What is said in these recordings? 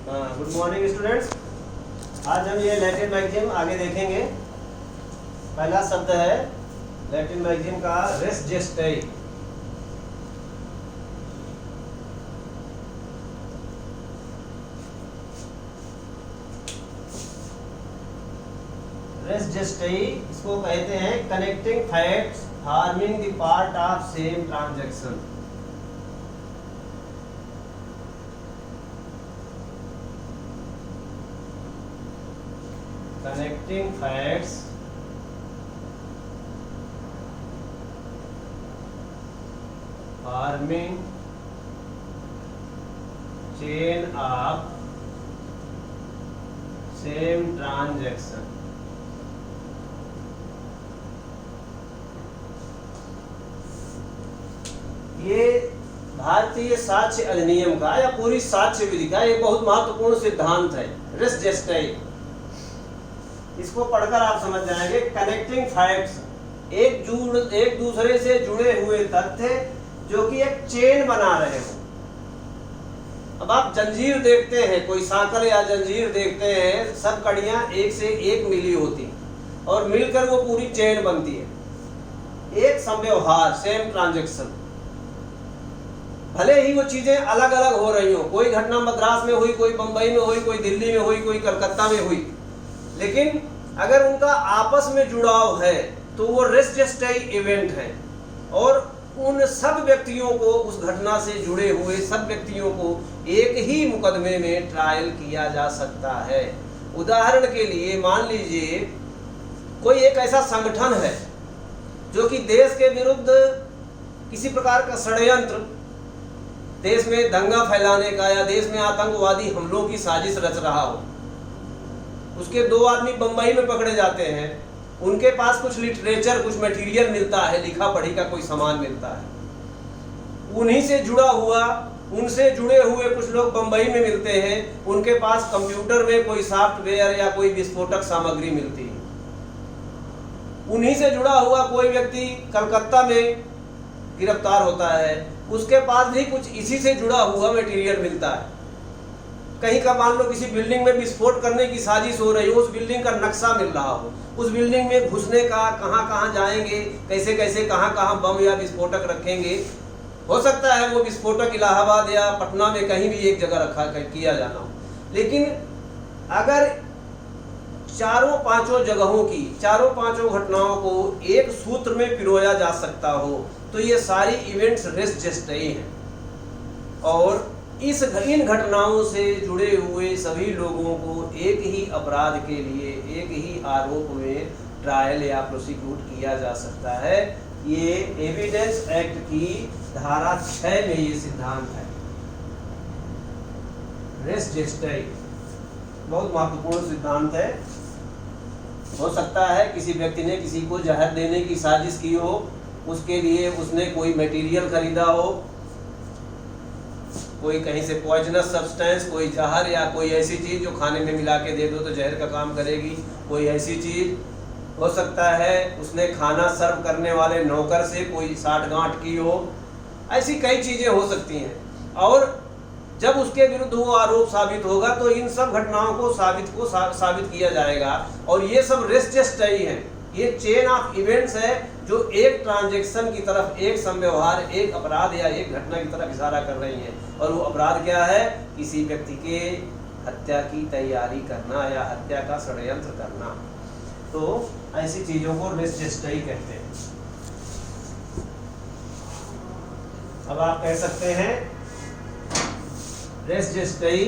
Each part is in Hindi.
Good morning students. आज हम ये लैटिन मैगजीम आगे देखेंगे। पहला शब्द है लैटिन मैगजीम का रेस जेस्टई। रेस जेस्टई इसको कहते हैं connecting facts forming the part of same transaction. Connecting facts forming chain of same transaction। ये भारतीय साक्ष्य अधिनियम का या पूरी साक्ष्य विधि का एक बहुत महत्वपूर्ण सिद्धांत है, रेस जेस्टई। इसको पढ़कर आप समझ जाएंगे कनेक्टिंग फैक्ट्स, एक दूसरे से जुड़े हुए तथ्य जो कि एक चेन बना रहे हो। अब आप जंजीर देखते हैं, कोई साकर या जंजीर देखते हैं, सब कड़ियां एक से एक मिली होती और मिलकर वो पूरी चेन बनती है। एक संव्यवहार, सेम ट्रांजैक्शन, भले ही वो चीजें अलग अलग हो रही हो, कोई घटना मद्रास में हुई, कोई बंबई में हुई, कोई दिल्ली में हुई, कोई कलकत्ता में हुई, लेकिन अगर उनका आपस में जुड़ाव है तो वो रेस जेस्टई इवेंट है और उन सब व्यक्तियों को, उस घटना से जुड़े हुए सब व्यक्तियों को एक ही मुकदमे में ट्रायल किया जा सकता है। उदाहरण के लिए मान लीजिए कोई एक ऐसा संगठन है जो कि देश के विरुद्ध किसी प्रकार का षड्यंत्र, देश में दंगा फैलाने का या देश में आतंकवादी हमलों की साजिश रच रहा हो। उसके दो आदमी बंबई में पकड़े जाते हैं, उनके पास कुछ लिटरेचर, कुछ मटेरियल मिलता है, लिखा पढ़ी का कोई सामान मिलता है। उन्हीं से जुड़ा हुआ, उनसे जुड़े हुए कुछ लोग बंबई में मिलते हैं, उनके पास कंप्यूटर में कोई सॉफ्टवेयर या कोई विस्फोटक सामग्री मिलती है। उन्हीं से जुड़ा हुआ कोई व्यक्ति कलकत्ता में गिरफ्तार होता है, उसके पास भी कुछ इसी से जुड़ा हुआ मटेरियल मिलता है। कहीं का मान लो किसी बिल्डिंग में विस्फोट करने की साजिश हो रही हो, उस बिल्डिंग का नक्शा मिल रहा हो, उस बिल्डिंग में घुसने का, कहाँ कहाँ जाएंगे, कैसे कैसे कहाँ कहाँ बम या विस्फोटक रखेंगे। हो सकता है वो विस्फोटक इलाहाबाद या पटना में कहीं भी एक जगह रखा किया जाना हो, लेकिन अगर चारों पांचों जगहों की, चारों पांचों घटनाओं को एक सूत्र में पिरोया जा सकता हो तो ये सारी इवेंट्स रेस जेस्टई हैं और इन घटनाओं से जुड़े हुए सभी लोगों को एक ही अपराध के लिए, एक ही आरोप में ट्रायल या प्रोसिक्यूट किया जा सकता है। ये एविडेंस एक्ट की धारा 6 में ये सिद्धांत है। रेस जेस्टई बहुत महत्वपूर्ण सिद्धांत है। हो सकता है किसी व्यक्ति ने किसी को जहर देने की साजिश की हो, उसके लिए उसने कोई मटेरियल खरीदा हो, कोई कहीं से पॉइजनस सब्सटेंस, कोई जहर या कोई ऐसी चीज जो खाने में मिला के दे दो तो जहर का काम करेगी, कोई ऐसी चीज। हो सकता है उसने खाना सर्व करने वाले नौकर से कोई साठगांठ की हो, ऐसी कई चीजें हो सकती हैं। और जब उसके विरुद्ध वो आरोप साबित होगा तो इन सब घटनाओं को साबित किया जाएगा और ये सब रेस जेस्टई है। ये चेन ऑफ इवेंट्स है जो एक ट्रांजैक्शन की तरफ, एक संव्यवहार, एक अपराध या एक घटना की तरफ इशारा कर रही है। और वो अपराध क्या है? किसी व्यक्ति के हत्या की तैयारी करना या हत्या का षड्यंत्र करना। तो ऐसी चीजों को रेस जेस्टई कहते हैं। अब आप कह सकते हैं रेस जेस्टई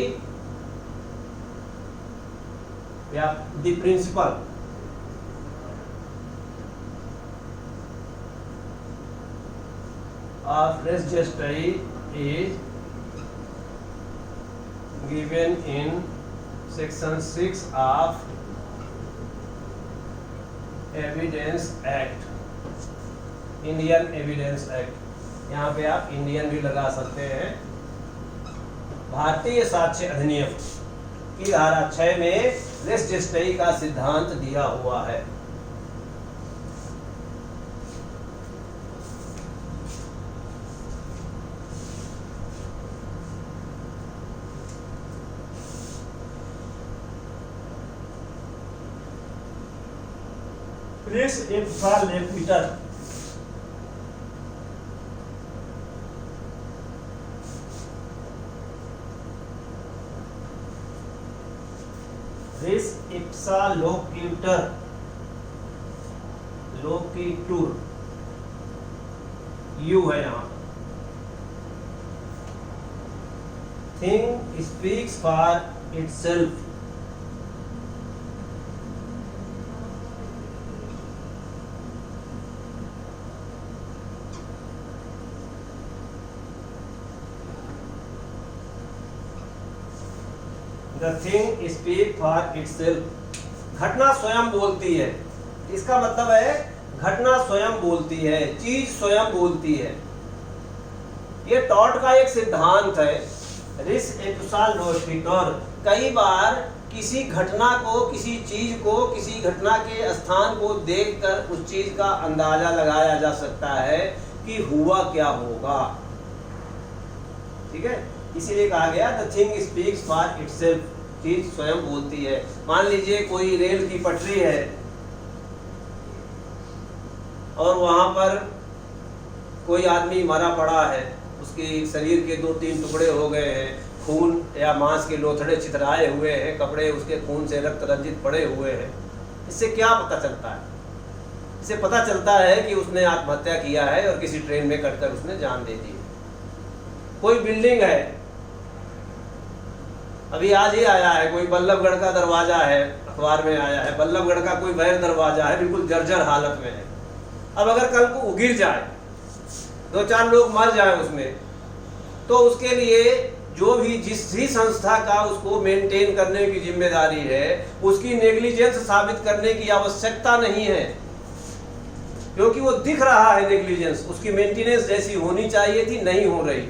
या the principle of res gestae is given in section 6 of Evidence Act, Indian Evidence Act। यहाँ पे आप इंडियन भी लगा सकते हैं। भारतीय साक्ष्य अधिनियम की धारा 6 में रेस जेस्टई का सिद्धांत दिया हुआ है। रेस एप्सा लेपिटर। रेस इप्सा लोक्यूटर, लोकिटूर, यू है यहाँ। Thing speaks for itself. The thing speak for itself। घटना स्वयं बोलती है। इसका मतलब है घटना स्वयं बोलती है, चीज स्वयं बोलती है। ये टॉट का एक सिद्धांत है। रिस एप्सा लोकिटर। कई बार किसी घटना को, किसी चीज को, किसी घटना के स्थान को देखकर उस चीज का अंदाजा लगाया जा सकता है कि हुआ क्या होगा। ठीक है, इसीलिए कहा गया the thing speaks for itself. चीज स्वयं बोलती है। मान लीजिए कोई रेल की पटरी है और वहां पर कोई आदमी मरा पड़ा है, उसके शरीर के 2-3 टुकड़े हो गए हैं, खून या मांस के लोथड़े चितराए हुए हैं, कपड़े उसके खून से रक्त रंजित पड़े हुए हैं। इससे क्या पता चलता है? इससे पता चलता है कि उसने आत्महत्या किया है और किसी ट्रेन में कटकर उसने जान दे दी। कोई बिल्डिंग है, अभी आज ही आया है, कोई बल्लभगढ़ का दरवाजा है, अखबार में आया है, बल्लभगढ़ का कोई वैर दरवाजा है, बिल्कुल जर्जर हालत में है। अब अगर कल को गिर जाए, 2-4 लोग मर जाए उसमें, तो उसके लिए जो भी जिस भी संस्था का उसको मेंटेन करने की जिम्मेदारी है, उसकी नेग्लिजेंस साबित करने की आवश्यकता नहीं है, क्योंकि वो दिख रहा है नेग्लिजेंस, उसकी मेंटेनेंस जैसी होनी चाहिए थी, नहीं हो रही।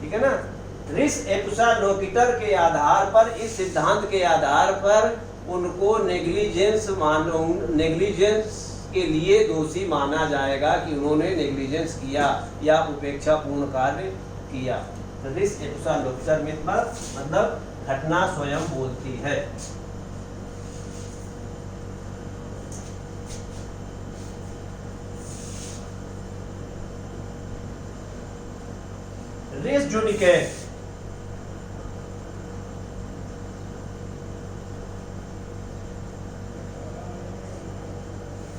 ठीक है ना। रिस एप्सा लोकिटर के आधार पर, इस सिद्धांत के आधार पर उनको नेग्लिजेंस के लिए दोषी माना जाएगा कि उन्होंने नेग्लिजेंस किया या उपेक्षा पूर्ण कार्य किया। तो रिस एप्सा लोकिटर में मतलब घटना स्वयं बोलती है। रेस जुडिकेट।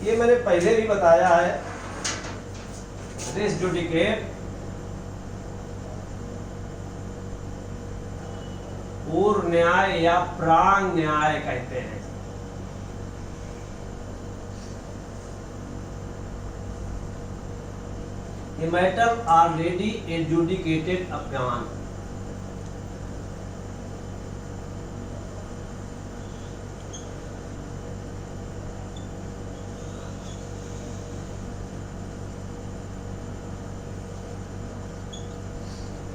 ये मैंने पहले भी बताया है। रेस जुडिकेट पूर्व न्याय या प्रांग न्याय कहते हैं। A matter already adjudicated upon।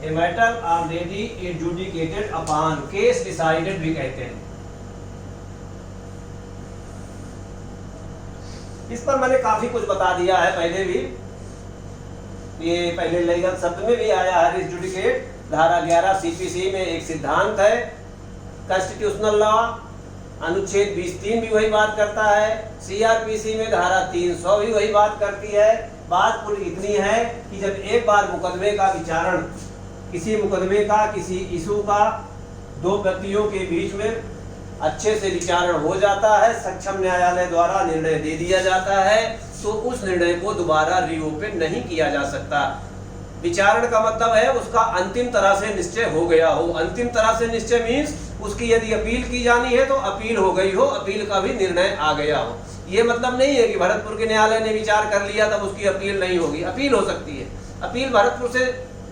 A matter already adjudicated upon, case decided भी कहते हैं। इस पर मैंने काफी कुछ बता दिया है पहले भी। ये पहले लीगल शब्द में भी आया है। रिस जुडिकेट धारा 11 सीपीसी में एक सिद्धांत है। कॉन्स्टिट्यूशनल लॉ अनुच्छेद 20(3) भी वही बात करता है। सीआरपीसी में धारा 300 भी वही बात करती है। बात पूरी इतनी है कि जब एक बार मुकदमे का विचारण, किसी मुकदमे का, किसी इशू का 2 व्यक्तियों के बीच में अच्छे से विचारण हो जाता है, सक्षम न्यायालय द्वारा निर्णय दे दिया जाता है, तो उस निर्णय को दोबारा रीओपन नहीं किया जा सकता। विचारण का मतलब है उसका अंतिम तरह से निश्चय हो गया हो। अंतिम तरह से निश्चय मीन्स उसकी यदि अपील की जानी है तो अपील हो गई हो, अपील का भी निर्णय आ गया हो। ये मतलब नहीं है कि भरतपुर के न्यायालय ने विचार कर लिया तब उसकी अपील नहीं होगी। अपील हो सकती है। अपील भरतपुर से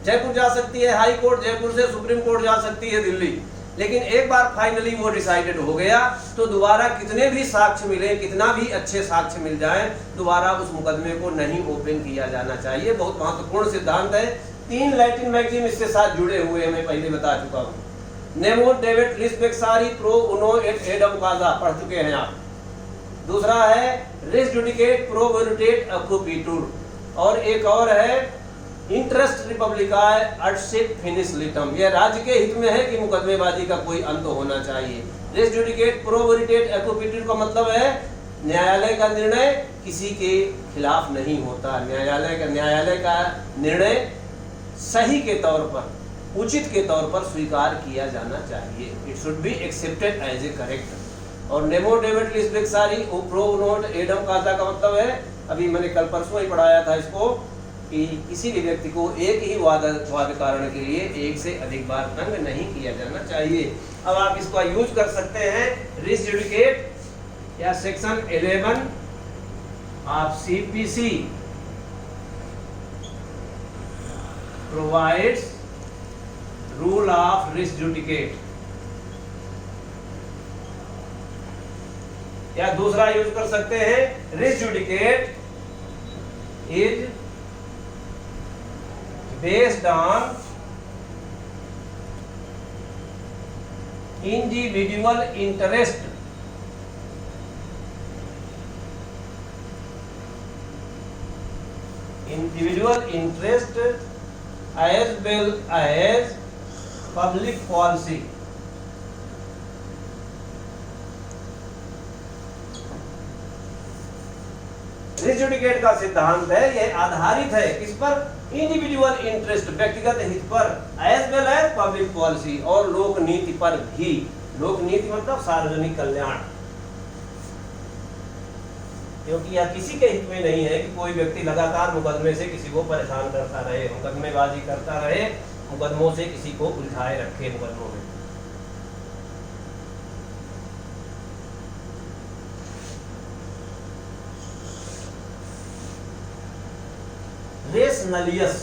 जयपुर जा सकती है, हाई कोर्ट जयपुर से सुप्रीम कोर्ट जा सकती है दिल्ली। लेकिन एक बार फाइनली वो डिसाइडेड हो गया तो दोबारा कितने भी साक्ष्य मिले, कितना भी अच्छे साक्ष्य मिल जाए, दोबारा उस मुकदमे को नहीं ओपन किया जाना चाहिए। बहुत महत्वपूर्ण सिद्धांत है। 3 लैटिन मैगजीन इसके साथ जुड़े हुए हैं, मैं पहले बता चुका हूँ। नेमो डेविड रिस्पेक्सारी प्रो उनो एट एडम काजा पढ़ चुके हैं आप। दूसरा है रिस जुडिकेट प्रो वोल्टेट अक्रूपीटूर, और एक और है इंटरेस्ट रिपब्लिकाए अर्शिप फिनिश लिटम। यह राज्य के हित में है कि मुकदमेबाजी का कोई अंत होना चाहिए। रिस जुडिकेट प्रो वोल्टेट अक्रूपीटूर का मतलब है न्यायालय का निर्णय किसी के खिलाफ नहीं होता। न्यायालय का निर्णय सही के तौर पर, उचित के तौर पर स्वीकार किया जाना चाहिए। It should be accepted as a correct. और नेमो डेविड लिस्ब्रिक्सारी प्रो नोट एडम काजा का मतलब है, अभी मैंने कल परसों ही पढ़ाया था इसको, कि किसी भी व्यक्ति को एक ही वाद कारण के लिए एक से अधिक बार तंग नहीं किया जाना चाहिए। अब आप इसका यूज कर सकते हैं रिस जुडिकेट या section 11 of CPC provides rule of रिस जुडिकेट, या दूसरा यूज कर सकते हैं रिस जुडिकेट is based on individual interest as well as public policy। रिस जुडिकेट का सिद्धांत है, यह आधारित है किस पर? इंडिविजुअल इंटरेस्ट, व्यक्तिगत हित पर, as well as public policy, और लोक नीति पर भी। लोक नीति मतलब सार्वजनिक कल्याण, क्योंकि यह किसी के हित में नहीं है कि कोई व्यक्ति लगातार मुकदमे से किसी को परेशान करता रहे, मुकदमेबाजी करता रहे, मुकदमों से किसी को उलझाए रखे मुकदमों में। रेस नलियस,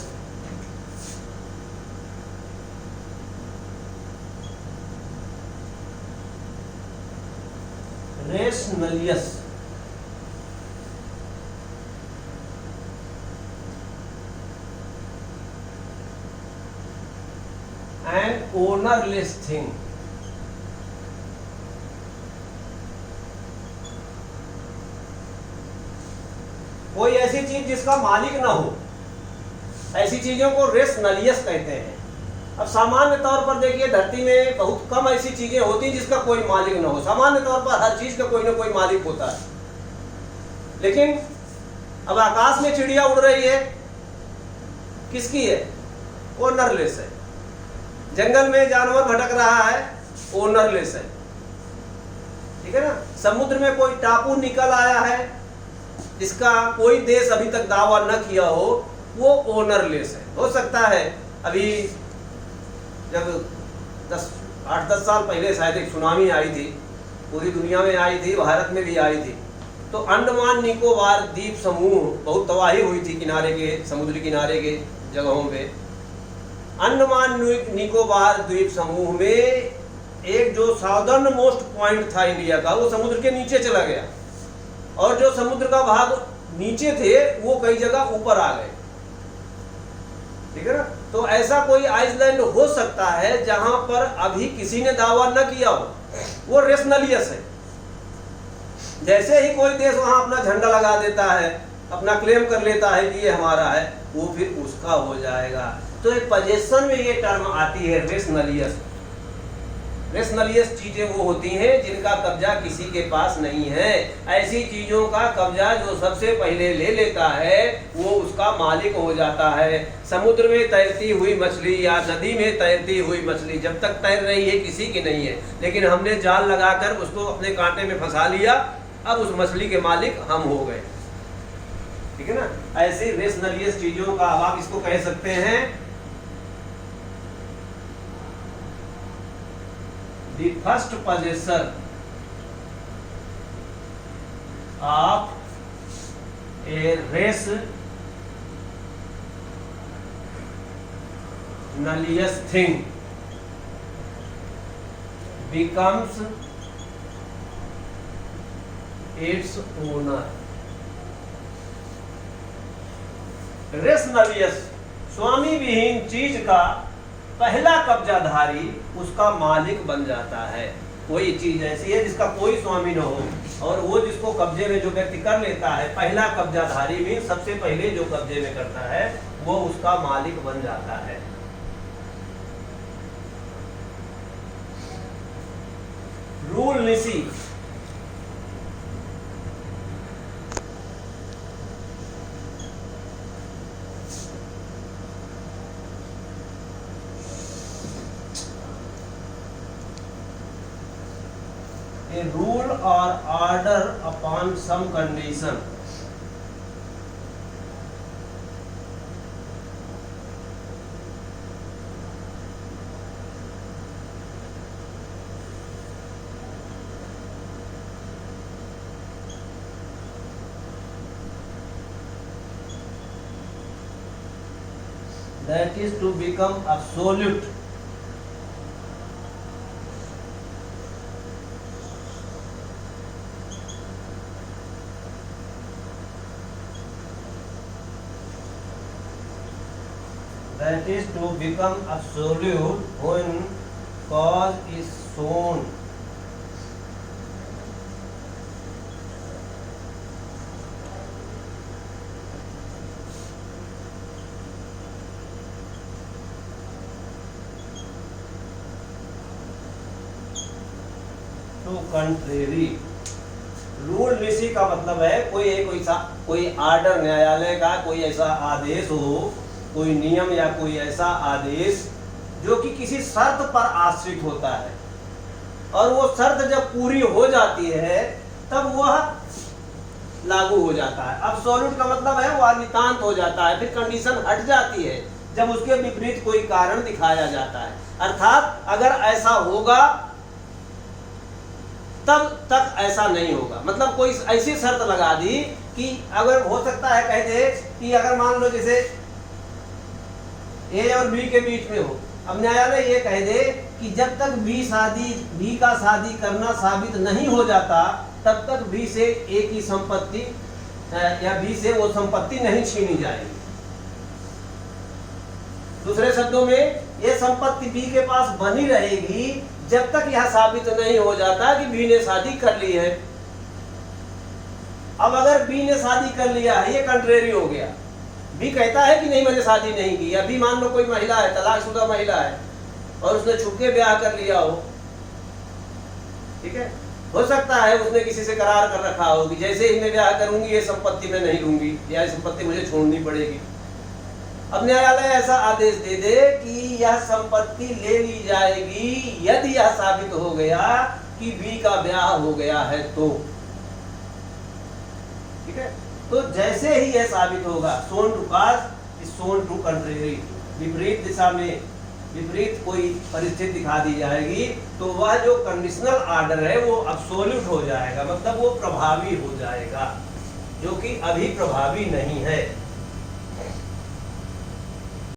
रेस नलियस एंड ओनरलेस थिंग। कोई ऐसी चीज जिसका मालिक ना हो, ऐसी चीजों को रेस नलियस कहते हैं। अब सामान्य तौर पर देखिए, धरती में बहुत कम ऐसी चीजें होती जिसका कोई मालिक ना हो। सामान्य तौर पर हर चीज का कोई ना कोई मालिक होता है, लेकिन अब आकाश में चिड़िया उड़ रही है, किसकी है? ओनरलेस है। जंगल में जानवर भटक रहा है, ओनरलेस है, ठीक है ना। समुद्र में कोई टापू निकल आया है जिसका कोई देश अभी तक दावा न किया हो, वो ओनरलेस है। हो सकता है अभी जब 8-10 साल पहले शायद एक सुनामी आई थी, पूरी दुनिया में आई थी, भारत में भी आई थी, तो अंडमान निकोबार द्वीप समूह बहुत तबाही हुई थी किनारे के, समुद्री किनारे के जगहों पे। अंडमान निकोबार द्वीप समूह में एक जो साउदर्न मोस्ट पॉइंट था इंडिया का, वो समुद्र के नीचे चला गया, और जो समुद्र का भाग नीचे थे वो कई जगह ऊपर आ गए, ठीक है ना। तो ऐसा कोई आइसलैंड हो सकता है जहां पर अभी किसी ने दावा न किया हो, वो रेस नलियस है। जैसे ही कोई देश वहां अपना झंडा लगा देता है, अपना क्लेम कर लेता है कि ये हमारा है, वो फिर उसका हो जाएगा। तो एक पोजीशन में ये टर्म आती है रेस नलियस। रेस नलियस चीजें वो होती हैं जिनका कब्जा किसी के पास नहीं है। ऐसी चीजों का कब्जा जो सबसे पहले ले लेता है वो उसका मालिक हो जाता है। समुद्र में तैरती हुई मछली या नदी में तैरती हुई मछली जब तक तैर रही है किसी की नहीं है, लेकिन हमने जाल लगाकर उसको अपने कांटे में फंसा लिया, अब उस मछली के मालिक हम हो गए, ठीक है ना। ऐसी रेस नलियस चीजों का आप इसको कह सकते हैं the first possessor of a res nullius thing becomes its owner। रेस नलियस स्वामी विहीन चीज का पहला कब्जाधारी उसका मालिक बन जाता है। कोई चीज ऐसी है जिसका कोई स्वामी न हो, और वो जिसको कब्जे में जो व्यक्ति कर लेता है, पहला कब्जाधारी भी सबसे पहले जो कब्जे में करता है वो उसका मालिक बन जाता है। रूल निसी ए रूल और order upon some condition. That is to become absolute. That is to become absolute when cause is shown. To contrary. Rule ऋषि का मतलब है कोई आर्डर, न्यायालय का कोई ऐसा आदेश हो, कोई नियम या कोई ऐसा आदेश जो कि किसी शर्त पर आश्रित होता है, और वो शर्त जब पूरी हो जाती है तब वह लागू हो जाता है। एब्सोल्यूट का मतलब है वह नितांत हो जाता है, फिर कंडीशन हट जाती है जब उसके विपरीत कोई कारण दिखाया जाता है। अर्थात अगर ऐसा होगा तब तक ऐसा नहीं होगा। मतलब कोई ऐसी शर्त लगा दी कि अगर हो सकता है, कहते कि अगर मान लो जैसे ए और बी के बीच में हो, अब न्यायालय ये कह दे कि जब तक बी का शादी करना साबित नहीं हो जाता तब तक बी से ए की संपत्ति या बी से वो संपत्ति नहीं छीनी जाएगी। दूसरे शब्दों में ये संपत्ति बी के पास बनी रहेगी जब तक यह साबित नहीं हो जाता कि बी ने शादी कर ली है। अब अगर बी ने शादी कर लिया है, ये कंट्रेरी हो गया, बी कहता है कि नहीं मैंने शादी नहीं की, या बी मान लो कोई महिला है, तलाकशुदा महिला है और उसने छुपके ब्याह कर लिया हो, ठीक है, हो सकता है उसने किसी से करार कर रखा हो कि जैसे ही मैं ब्याह करूंगी ये संपत्ति मैं नहीं लूंगी या ये संपत्ति मुझे छोड़नी पड़ेगी। अब न्यायालय ऐसा आदेश दे दे कि यह संपत्ति ले ली जाएगी यदि यह साबित हो गया कि बी का ब्याह हो गया है तो, ठीक है। तो जैसे ही यह साबित होगा, shown to cause is shown to contrary, विपरीत दिशा में विपरीत कोई परिस्थिति दिखा दी जाएगी तो वह जो कंडीशनल आर्डर है वो एब्सोल्यूट हो जाएगा, मतलब वो प्रभावी हो जाएगा, जो कि अभी प्रभावी नहीं है।